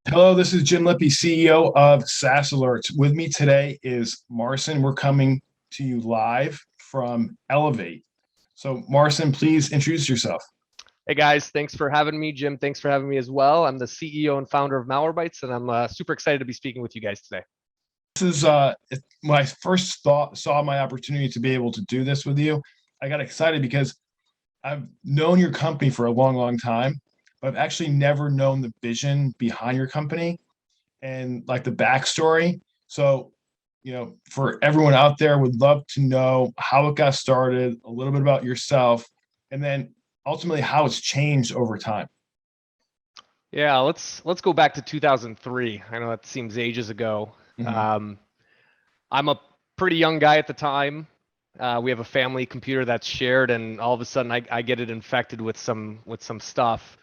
Hello, this is Jim Lippy, CEO of SaaS Alerts. With me today is Marcin. We're coming to you live from Elevate. So, Marcin, please introduce yourself. Hey guys, thanks for having me. Jim, thanks for having me as well. I'm the CEO and founder of Powerbytes, and I'm super excited to be speaking with you guys today. This is when I first saw my opportunity to be able to do this with you. I got excited because I've known your company for a long, long time, but I've actually never known the vision behind your company and like the backstory. So, for everyone out there, would love to know how it got started, a little bit about yourself, and then ultimately how it's changed over time. Yeah, let's go back to 2003. I know that seems ages ago. Hmm. Um, I'm a pretty young guy at the time. We have a family computer that's shared, and all of a sudden I get it infected with some stuff.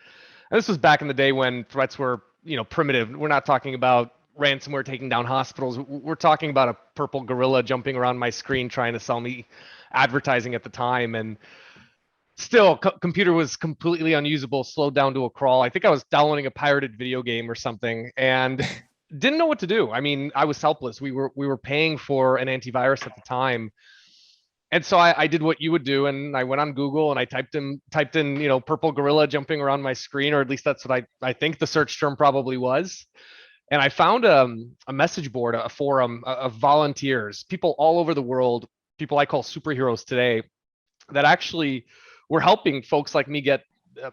And this was back in the day when threats were primitive. We're not talking about ransomware taking down hospitals. We're talking about a purple gorilla jumping around my screen trying to sell me advertising at the time, and still computer was completely unusable, slowed down to a crawl. I think I was downloading a pirated video game or something and didn't know what to do. I mean, I was helpless. We were paying for an antivirus at the time, and so I did what you would do, and I went on Google and I typed in purple gorilla jumping around my screen, or at least that's what I think the search term probably was. And I found a message board, a forum of volunteers, people all over the world, people I call superheroes today, that actually were helping folks like me get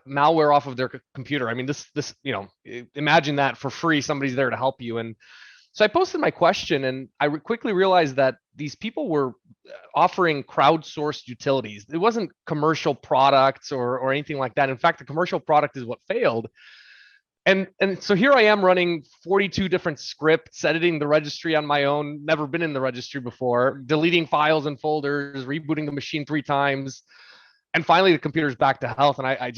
malware off of their computer. I mean, imagine that for free, somebody's there to help you. And so I posted my question, and I quickly realized that these people were offering crowdsourced utilities. It wasn't commercial products or anything like that. In fact, the commercial product is what failed. And so here I am running 42 different scripts, editing the registry on my own, never been in the registry before, deleting files and folders, rebooting the machine 3 times. And finally the computer's back to health. And I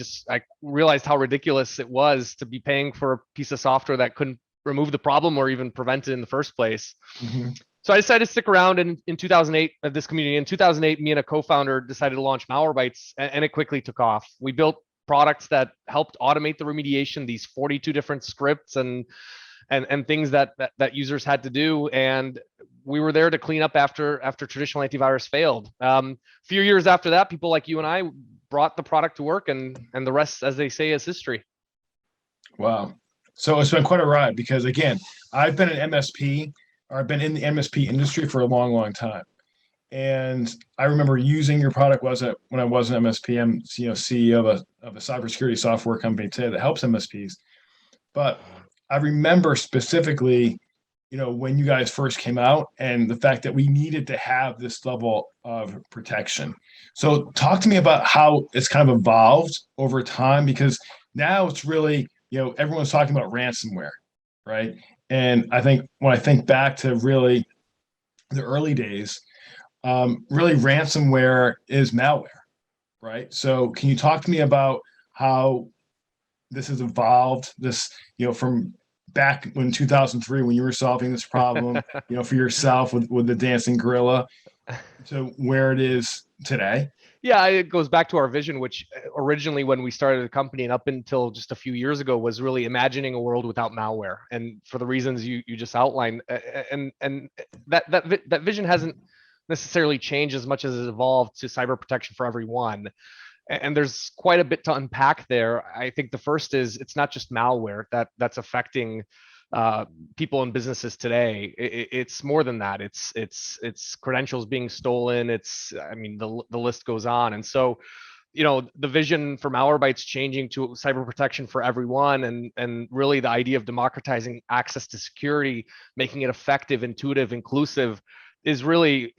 realized how ridiculous it was to be paying for a piece of software that couldn't remove the problem or even prevent it in the first place. Hmm. So I decided to stick around in 2008 at this community. In 2008, me and a co-founder decided to launch Malwarebytes, and it quickly took off. We built products that helped automate the remediation, these 42 different scripts and things that users had to do. And we were there to clean up after traditional antivirus failed. A few years after that, people like you and I brought the product to work, and the rest, as they say, is history. Wow. So it's been quite a ride because, again, I've been an MSP or I've been in the MSP industry for a long, long time. And I remember using your product when I was an MSP. I'm CEO of a cybersecurity software company today that helps MSPs. But I remember specifically, when you guys first came out and the fact that we needed to have this level of protection. So talk to me about how it's kind of evolved over time because now it's really, everyone's talking about ransomware, right? And I think when I think back to really the early days, really ransomware is malware, right? So can you talk to me about how this has evolved, this, from back when 2003 when you were solving this problem, for yourself with the dancing gorilla to where it is today? Yeah, it goes back to our vision, which originally, when we started the company and up until just a few years ago, was really imagining a world without malware. And for the reasons you just outlined, and that vision hasn't necessarily changed as much as it evolved to cyber protection for everyone. And there's quite a bit to unpack there. I think the first is it's not just malware that's affecting uh, people and businesses today. It's more than that. It's credentials being stolen. It's, I mean, the list goes on. And so, the vision for Malwarebytes changing to cyber protection for everyone, and really the idea of democratizing access to security, making it effective, intuitive, inclusive, is really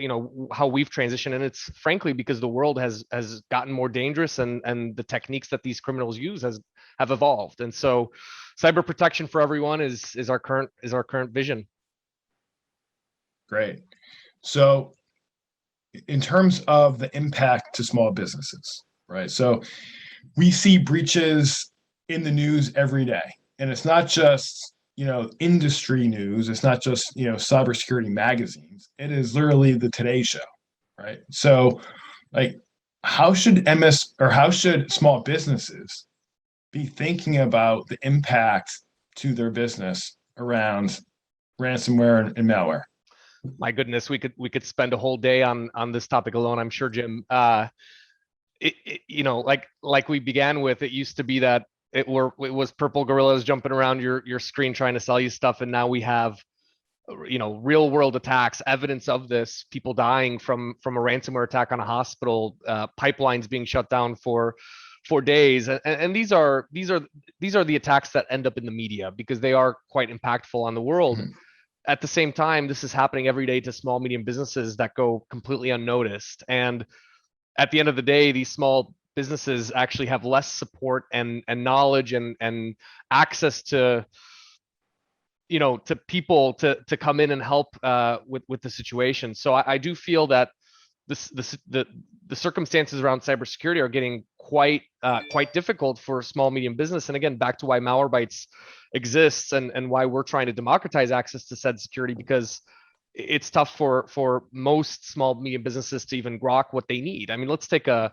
how we've transitioned. And it's frankly because the world has gotten more dangerous, and the techniques that these criminals use have evolved. And so cyber protection for everyone is our current vision. Great. So in terms of the impact to small businesses, right? So we see breaches in the news every day, and it's not just industry news. It's not just cybersecurity magazines. It is literally the Today Show, right? So, like, how should small businesses be thinking about the impact to their business around ransomware and malware? My goodness, we could spend a whole day on this topic alone, I'm sure, Jim. Like we began with, it used to be that it was purple gorillas jumping around your screen trying to sell you stuff, and now we have real world attacks, evidence of this, people dying from a ransomware attack on a hospital, pipelines being shut down for days, and these are the attacks that end up in the media because they are quite impactful on the world. Mhm. At the same time, this is happening every day to small medium businesses that go completely unnoticed, and at the end of the day, these small businesses actually have less support and knowledge and access to to people to come in and help with the situation. So I do feel that the circumstances around cybersecurity are getting quite difficult for small medium business. And again, back to why Malwarebytes exists and why we're trying to democratize access to said security, because it's tough for most small medium businesses to even grok what they need. I mean, let's take a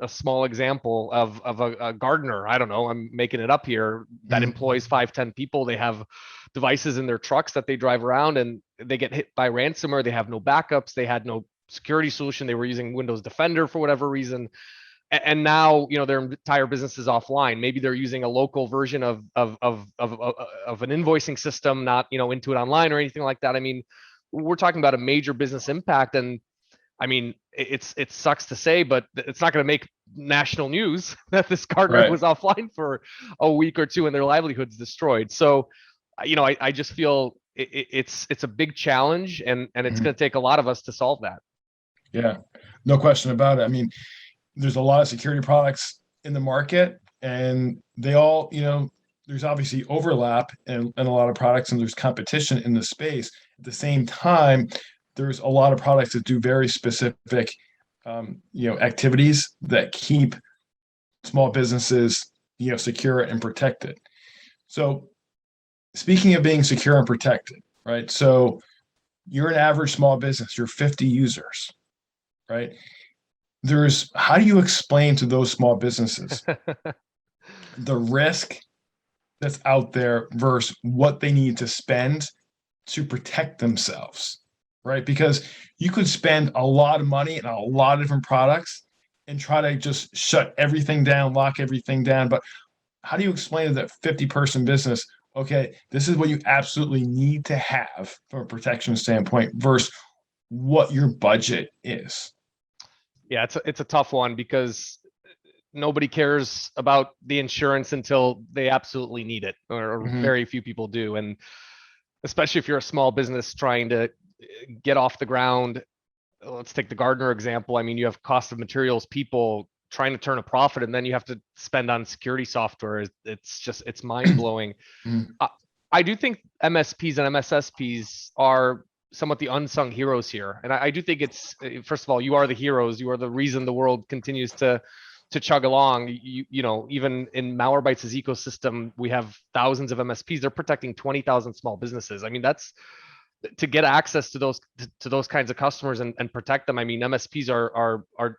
small example of a gardener. I don't know, I'm making it up here, that employs 5-10 people. They have devices in their trucks that they drive around, and they get hit by ransomware. They have no backups. They had no security solution. They were using Windows Defender for whatever reason. And now, their entire business is offline. Maybe they're using a local version of an invoicing system, not, Intuit Online or anything like that. I mean, we're talking about a major business impact. And I mean, it sucks to say, but it's not going to make national news that this gardener was offline for a week or two and their livelihood's destroyed. So, I just feel it's a big challenge, and it's going to take a lot of us to solve that. Yeah, no question about it. I mean, there's a lot of security products in the market, and they all, there's obviously overlap in a lot of products, and there's competition in the space. At the same time, there's a lot of products that do very specific, activities that keep small businesses, secure and protected. So, speaking of being secure and protected, right? So, you're an average small business. You're 50 users, right? How do you explain to those small businesses the risk that's out there versus what they need to spend to protect themselves, right? Because you could spend a lot of money on a lot of different products and try to just shut everything down, lock everything down. But how do you explain to that 50-person business, okay, this is what you absolutely need to have from a protection standpoint versus what your budget is? Yeah, it's a tough one because nobody cares about the insurance until they absolutely need it, or very few people do. And especially if you're a small business trying to get off the ground, let's take the gardener example. I mean, you have cost of materials, people trying to turn a profit, and then you have to spend on security software. It's mind blowing. I do think MSPs and MSSPs are somewhat the unsung heroes here. And I do think it's, first of all, you are the heroes. You are the reason the world continues to chug along. Even in Malwarebytes' ecosystem, we have thousands of MSPs. They're protecting 20,000 small businesses. I mean, that's to get access to those kinds of customers and protect them. I mean, MSPs are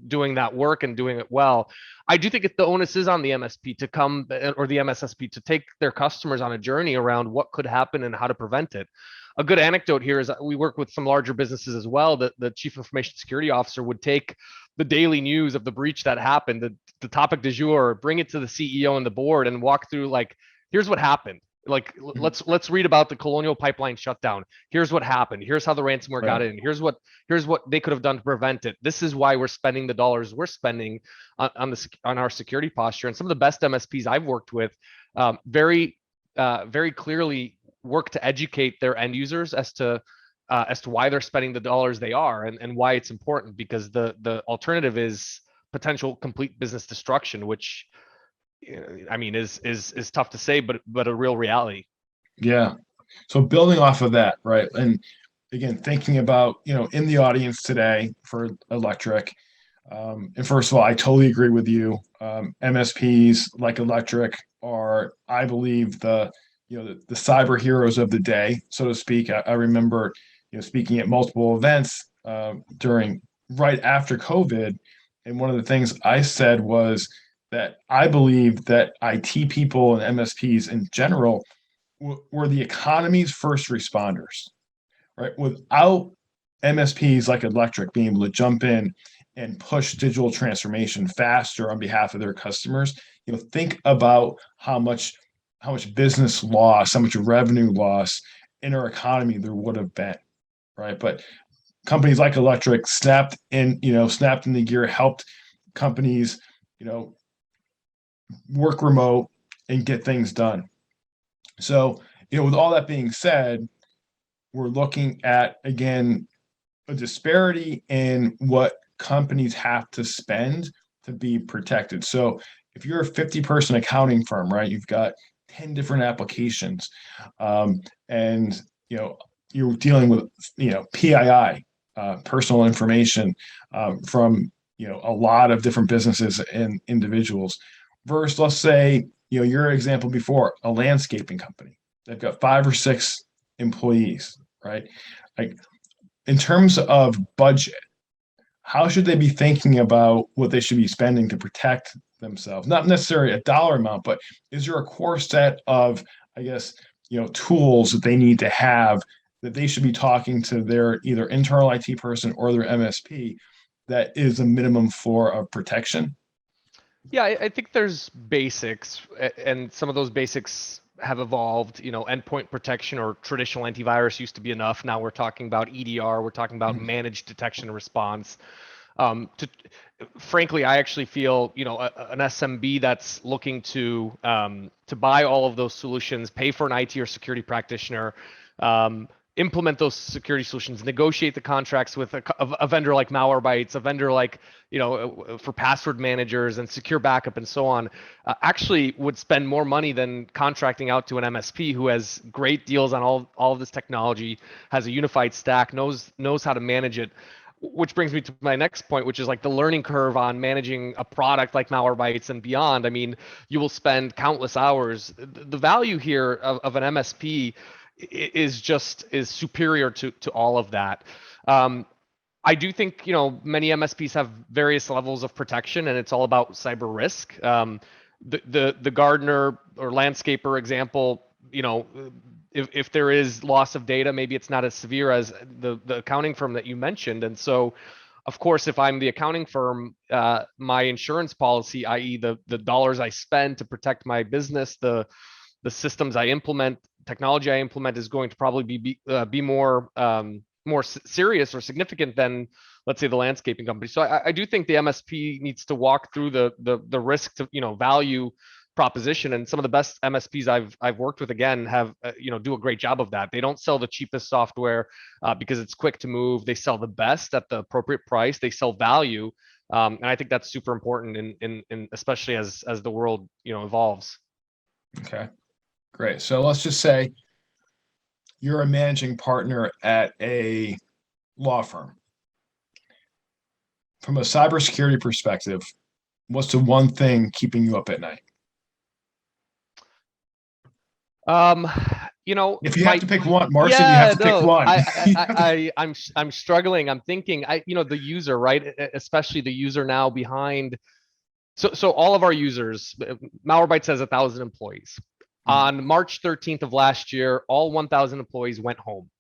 doing that work and doing it well. I do think the onus is on the MSP to come, or the MSSP to take their customers on a journey around what could happen and how to prevent it. A good anecdote here is that we work with some larger businesses as well. That the chief information security officer would take the daily news of the breach that happened, the topic du jour, bring it to the CEO and the board, and walk through, like, here's what happened. Like, let's read about the Colonial Pipeline shutdown. Here's what happened. Here's how the ransomware got in. Here's what they could have done to prevent it. This is why we're spending the dollars we're spending on our security posture. And some of the best MSPs I've worked with very clearly work to educate their end users as to why they're spending the dollars they are, and why it's important, because the alternative is potential complete business destruction, which, I mean, is tough to say, but a real reality. Yeah. So building off of that, right? And again, thinking about, in the audience today for Electric, and first of all, I totally agree with you. MSPs like Electric are, I believe, the cyber heroes of the day, so to speak. I remember, speaking at multiple events right after COVID, and one of the things I said was, that I believe that IT people and MSPs in general were the economy's first responders, right? Without MSPs like Electric being able to jump in and push digital transformation faster on behalf of their customers, think about how much business loss, how much revenue loss in our economy there would have been, right? But companies like Electric snapped in the gear, helped companies, you know, work remote and get things done. So, with all that being said, we're looking at, again, a disparity in what companies have to spend to be protected. So if you're a 50-person accounting firm, right, you've got 10 different applications, and you're dealing with PII, personal information, from a lot of different businesses and individuals. Versus, let's say, your example before, a landscaping company. They've got 5 or 6 employees, right? Like, in terms of budget, how should they be thinking about what they should be spending to protect themselves? Not necessarily a dollar amount, but is there a core set of, I guess, tools that they need to have, that they should be talking to their either internal IT person or their MSP, that is a minimum floor of protection? Yeah, I think there's basics, and some of those basics have evolved. Endpoint protection or traditional antivirus used to be enough. Now we're talking about EDR. We're talking about Mhm. managed detection and response. To Frankly, I actually feel an SMB that's looking to buy all of those solutions, pay for an IT or security practitioner, implement those security solutions, negotiate the contracts with a vendor like Malwarebytes, a vendor like for password managers and secure backup and so on, actually would spend more money than contracting out to an MSP who has great deals on all of this technology, has a unified stack, knows how to manage it. Which brings me to my next point, which is like the learning curve on managing a product like Malwarebytes and beyond. I mean, you will spend countless hours. The value here of an MSP is superior to all of that. I do think many MSPs have various levels of protection, and it's all about cyber risk. The gardener or landscaper example, if there is loss of data, maybe it's not as severe as the accounting firm that you mentioned. And so, of course, if I'm the accounting firm, my insurance policy, i.e., the dollars I spend to protect my business, the systems I implement, technology I implement, is going to probably be more serious or significant than, let's say, the landscaping company. So I do think the MSP needs to walk through the risk to value proposition, and some of the best MSPs I've worked with, again, have do a great job of that. They don't sell the cheapest software because it's quick to move. They sell the best at the appropriate price. They sell value, and I think that's super important in especially as the world evolves. Okay, great. So let's just say you're a managing partner at a law firm. From a cybersecurity perspective, what's the one thing keeping you up at night? Um, you know, If you have my to pick one, Marson, you have Yeah, to pick no, one. I'm struggling. I'm thinking, the user, right? Especially the user now behind. So all of our users, Malwarebytes has 1,000 employees. On March 13th of last year, all 1,000 employees went home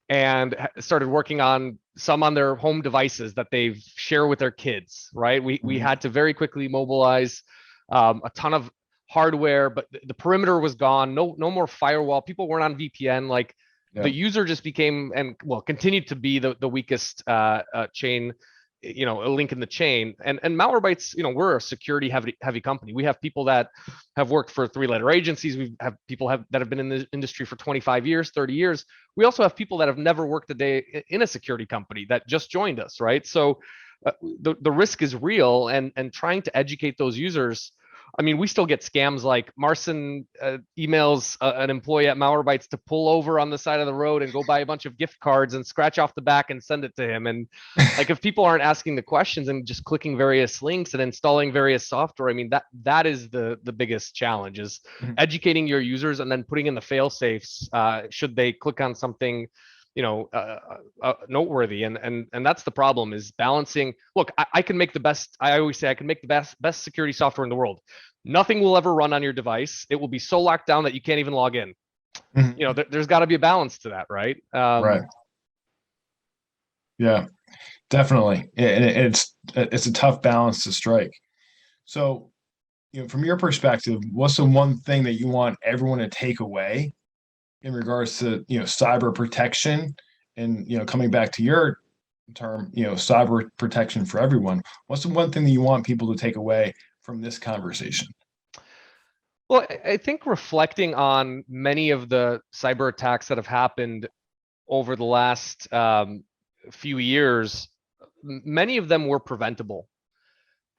and started working on some on their home devices that they share with their kids, right? We had to very quickly mobilize a ton of hardware, but the perimeter was gone. No more firewall. People weren't on VPN. Like, the Yep. user just became, and well, continued to be the weakest chain, a link in the chain. And Malwarebytes, we're a security heavy company. We have people that have worked for 3-letter agencies. We have people that have been in the industry for 25 years, 30 years. We also have people that have never worked a day in a security company that just joined us, right? So the risk is real, and trying to educate those users. I mean, we still get scams like Marson emails an employee at Malwarebytes to pull over on the side of the road and go buy a bunch of gift cards and scratch off the back and send it to him. And like, if people aren't asking the questions and just clicking various links and installing various software, I mean, that is the biggest challenge, is Mhm. educating your users and then putting in the fail safes should they click on something noteworthy. And that's the problem, is balancing. Look, I can make the best. I always say I can make the best security software in the world. Nothing will ever run on your device. It will be so locked down that you can't even log in. Mhm. There's got to be a balance to that, right? Right. Yeah, definitely. And it's a tough balance to strike. So, from your perspective, what's the one thing that you want everyone to take away in regards to, cyber protection and, coming back to your term, cyber protection for everyone. What's the one thing that you want people to take away from this conversation? Well, I think reflecting on many of the cyber attacks that have happened over the last few years, many of them were preventable.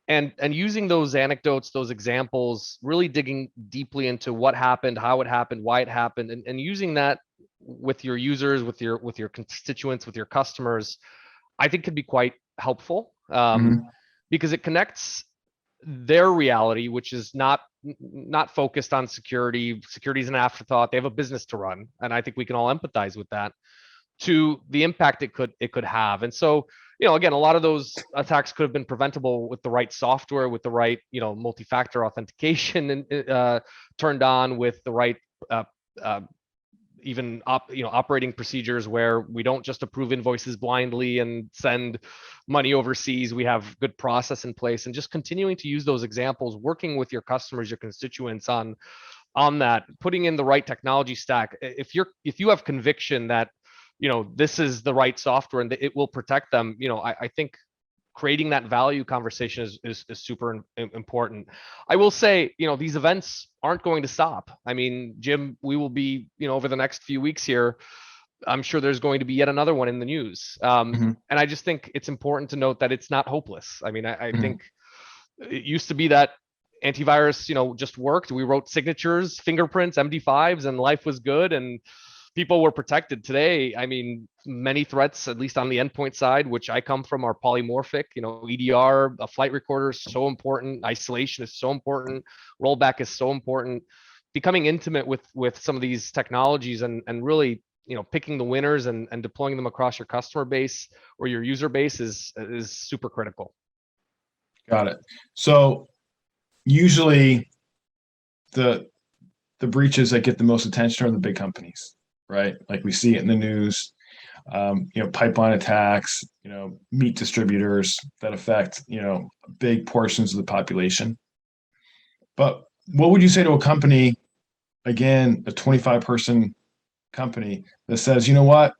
And using those anecdotes, those examples, really digging deeply into what happened, how it happened, why it happened, and using that with your users, with your constituents, with your customers, I think could be quite helpful, Hmm. because it connects their reality, which is not focused on security. Security is an afterthought. They have a business to run, and I think we can all empathize with that, to the impact it could have. And so, again, a lot of those attacks could have been preventable with the right software, with the right, multi-factor authentication and turned on, with the right uh, uh, even operating procedures where we don't just approve invoices blindly and send money overseas. We have good process in place, and just continuing to use those examples, working with your customers, your constituents on that, putting in the right technology stack. If you have conviction that this is the right software and that it will protect them, I think creating that value conversation is super important. I will say, these events aren't going to stop. I mean, Jim, we will be, over the next few weeks here, I'm sure there's going to be yet another one in the news. Hmm. And I just think it's important to note that it's not hopeless. I mean, I Hmm. think it used to be that antivirus, just worked. We wrote signatures, fingerprints, MD5s, and life was good, and people were protected. Today, I mean, many threats, at least on the endpoint side, which I come from, are polymorphic. EDR, a flight recorder is so important. Isolation is so important. Rollback is so important. Becoming intimate with some of these technologies, and really, picking the winners and deploying them across your customer base or your user base is super critical. Got it. So usually the the breaches that get the most attention are the big companies, right? Like we see it in the news. Pipeline attacks, meat distributors that affect, big portions of the population. But what would you say to a company, again, a 25-person company that says, you know what,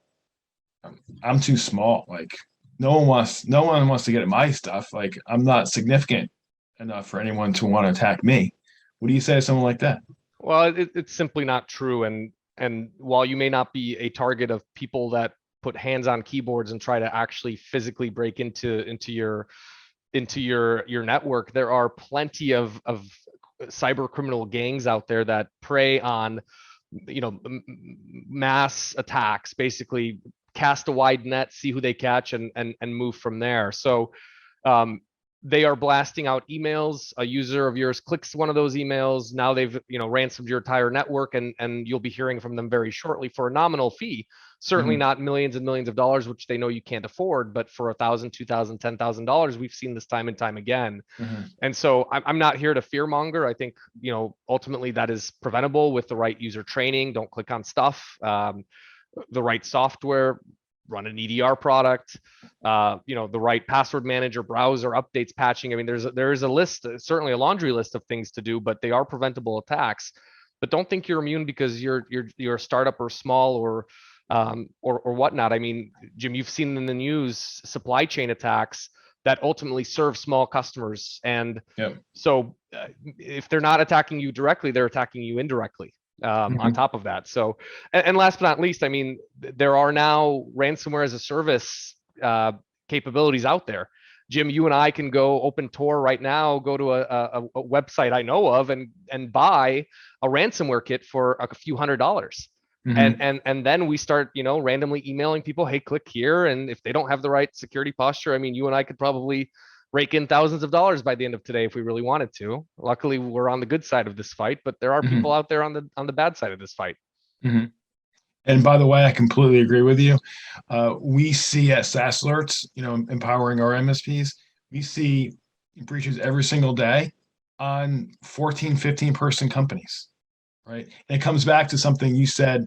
I'm too small. Like no one wants to get at my stuff. Like I'm not significant enough for anyone to want to attack me. What do you say to someone like that? Well, it's simply not true. And while you may not be a target of people that put hands on keyboards and try to actually physically break into your network, there are plenty of cyber criminal gangs out there that prey on, mass attacks. Basically, cast a wide net, see who they catch, and move from there. So um, they are blasting out emails. A user of yours clicks one of those emails. Now they've ransomed your entire network, and you'll be hearing from them very shortly for a nominal fee. Certainly Hmm. not millions and millions of dollars, which they know you can't afford, but for $1,000, $2,000, $10,000, we've seen this time and time again. Hmm. And so I'm not here to fearmonger. I think ultimately that is preventable with the right user training. Don't click on stuff. The right software, run an EDR product, the right password manager, browser updates, patching. I mean, there is a list, certainly a laundry list of things to do, but they are preventable attacks. But don't think you're immune because you're a startup or small or whatnot. I mean, Jim, you've seen in the news supply chain attacks that ultimately serve small customers, and Yep. so if they're not attacking you directly, they're attacking you indirectly, on Hmm. top of that. So, and last but not least, I mean, there are now ransomware as a service capabilities out there. Jim, you and I can go open Tor right now, go to a website I know of, and buy a ransomware kit for a few $100s. And Hmm. and and then we start, randomly emailing people, hey, click here. And if they don't have the right security posture, I mean, you and I could probably rake in thousands of dollars by the end of today if we really wanted to. Luckily, we're on the good side of this fight, but there are people Hmm. out there on the bad side of this fight. Hmm. And by the way, I completely agree with you. We see at SaaS Alerts, empowering our MSPs, we see breaches every single day on 14, 15 person companies, right? And it comes back to something you said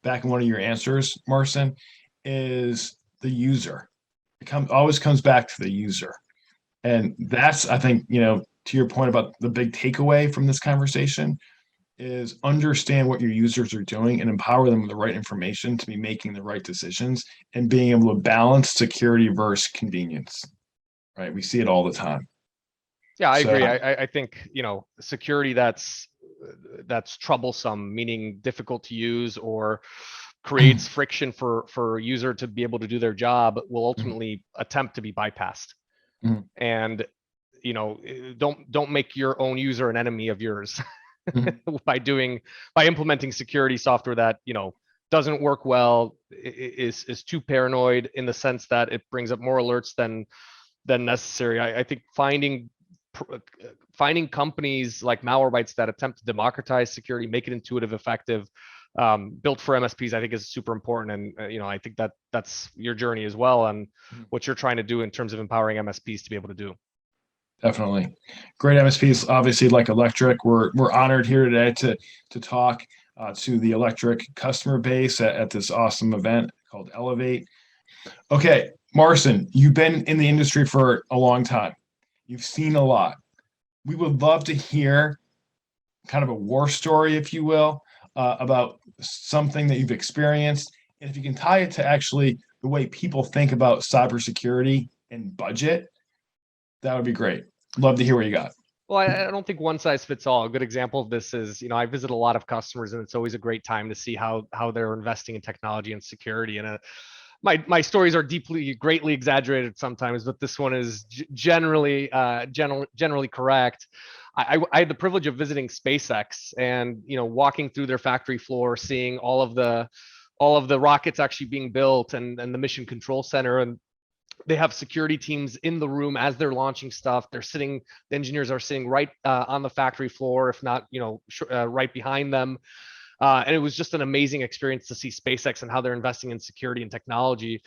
back in one of your answers, Marcin, is the user. Always comes back to the user. And that's, I think, to your point about the big takeaway from this conversation is understand what your users are doing and empower them with the right information to be making the right decisions and being able to balance security versus convenience. Right? We see it all the time. Yeah, I So, agree. I think, security that's troublesome, meaning difficult to use or creates friction for a user to be able to do their job, will ultimately attempt to be bypassed. And don't make your own user an enemy of yours by implementing security software that doesn't work well, is too paranoid in the sense that it brings up more alerts than necessary. I think finding companies like Powerbytes that attempt to democratize security, make it intuitive, effective, built for MSPs, I think is super important. And I think that's your journey as well, and what you're trying to do in terms of empowering MSPs to be able to do. definitely. Great MSPs, obviously, like Electric. We're honored here today to talk to the Electric customer base at this awesome event called Elevate. Okay, Marcin, you've been in the industry for a long time. You've seen a lot. We would love to hear kind of a war story, if you will, about something that you've experienced. And if you can tie it to actually the way people think about cybersecurity and budget, that would be great. Love to hear what you got. Well, I don't think one size fits all. A good example of this is, I visit a lot of customers, and it's always a great time to see how they're investing in technology and security. And my stories are greatly exaggerated sometimes, but this one is generally correct. I had the privilege of visiting SpaceX and walking through their factory floor, seeing all of the rockets actually being built, and the mission control center. And they have security teams in the room as they're launching stuff. The engineers are sitting right on the factory floor, if not right behind them. And it was just an amazing experience to see SpaceX and how they're investing in security and technology.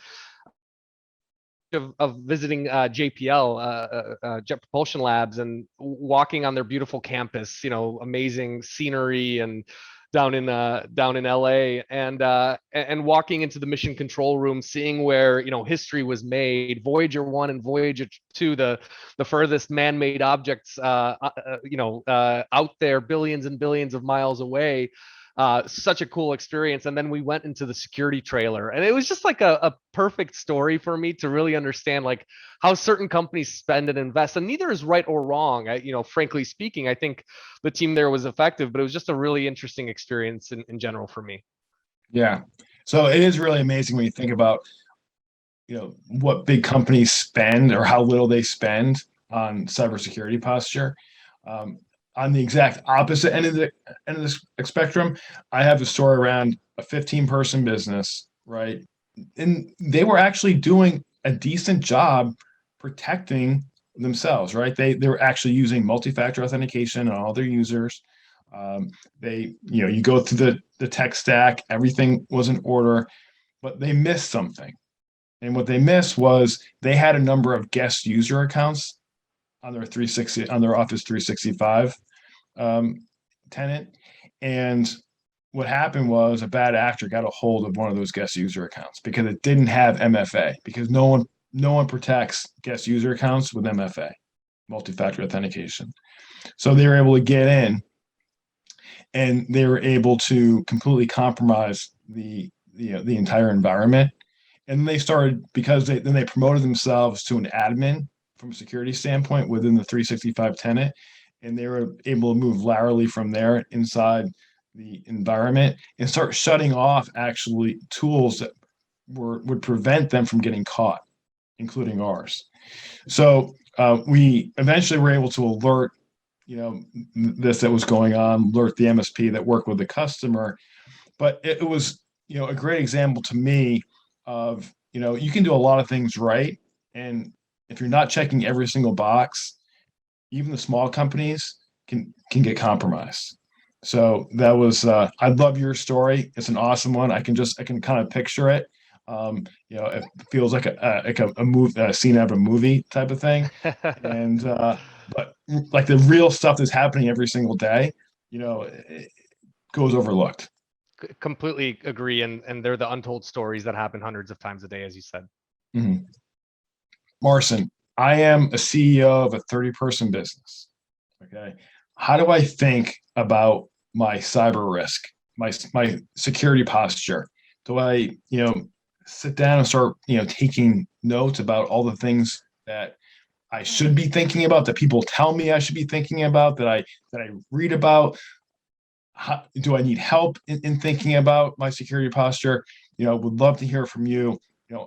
Of visiting JPL, Jet Propulsion Labs, and walking on their beautiful campus, amazing scenery, and down in LA, and walking into the mission control room, seeing where history was made. Voyager 1 and Voyager 2, the furthest man-made objects out there, billions and billions of miles away. Such a cool experience. And then we went into the security trailer, and it was just like a perfect story for me to really understand like how certain companies spend and invest. And neither is right or wrong. Frankly speaking, I think the team there was effective, but it was just a really interesting experience in general for me. Yeah. So it is really amazing when you think about, what big companies spend or how little they spend on cybersecurity posture. On the exact opposite end of the spectrum, I have a story around a 15-person business, right? And they were actually doing a decent job protecting themselves, right? They were actually using multi-factor authentication on all their users. You go through the tech stack, everything was in order, but they missed something. And what they missed was they had a number of guest user accounts on their Office 365 tenant. And what happened was a bad actor got a hold of one of those guest user accounts because it didn't have MFA, because no one protects guest user accounts with MFA, multi-factor authentication. So they were able to get in, and they were able to completely compromise the entire environment. And they started, because they promoted themselves to an admin from a security standpoint within the 365 tenant, and they were able to move laterally from there inside the environment and start shutting off actually tools that would prevent them from getting caught, including ours. So we eventually were able to alert this that was going on, alert the MSP that worked with the customer. But it was a great example to me of you can do a lot of things right, and if you're not checking every single box, even the small companies can get compromised. So that was I love your story. It's an awesome one. I can kind of picture it. It feels like a move a scene out of a movie type of thing. And but like the real stuff that's happening every single day, it goes overlooked. Completely agree, and they're the untold stories that happen hundreds of times a day, as you said. Mhm. Marson, I am a CEO of a 30-person business. Okay. How do I think about my cyber risk, my security posture? Do I, sit down and start, taking notes about all the things that I should be thinking about, that people tell me I should be thinking about, that I read about? How, do I need help in thinking about my security posture? Would love to hear from you,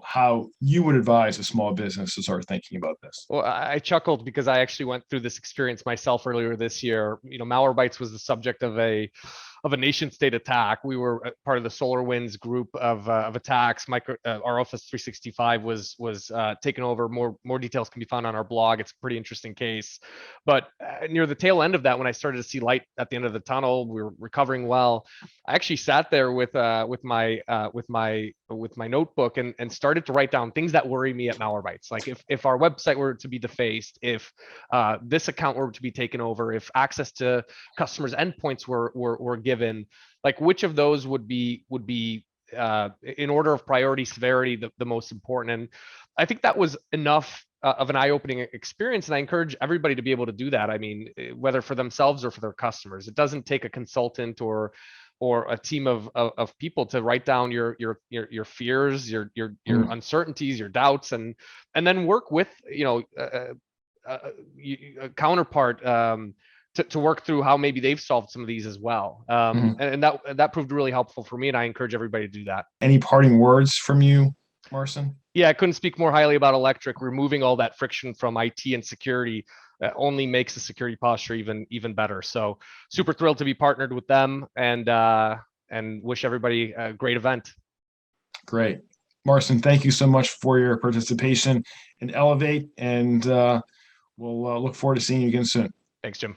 how you would advise a small business to start thinking about this. Well, I chuckled because I actually went through this experience myself earlier this year. Malwarebytes was the subject of a nation state attack. We were part of the SolarWinds group of attacks. Our Office 365 was taken over. More details can be found on our blog. It's a pretty interesting case. But near the tail end of that, when I started to see light at the end of the tunnel, we were recovering well. I actually sat there with my notebook and started to write down things that worry me at Malwarebytes. Like if our website were to be defaced, if this account were to be taken over, if access to customers' endpoints were given, like which of those would be in order of priority severity the most important. And I think that was enough of an eye-opening experience, and I encourage everybody to be able to do that. I mean, whether for themselves or for their customers. It doesn't take a consultant or a team of people to write down your fears, your uncertainties, your doubts, and then work with a counterpart to work through how maybe they've solved some of these as well. Mhm. And that proved really helpful for me, and I encourage everybody to do that. Any parting words from you, Marson? Yeah, I couldn't speak more highly about Electric. Removing all that friction from IT and security only makes the security posture even better. So super thrilled to be partnered with them, and wish everybody a great event. Great. Marson, thank you so much for your participation in Elevate, and we'll look forward to seeing you again soon. Thanks, Jim.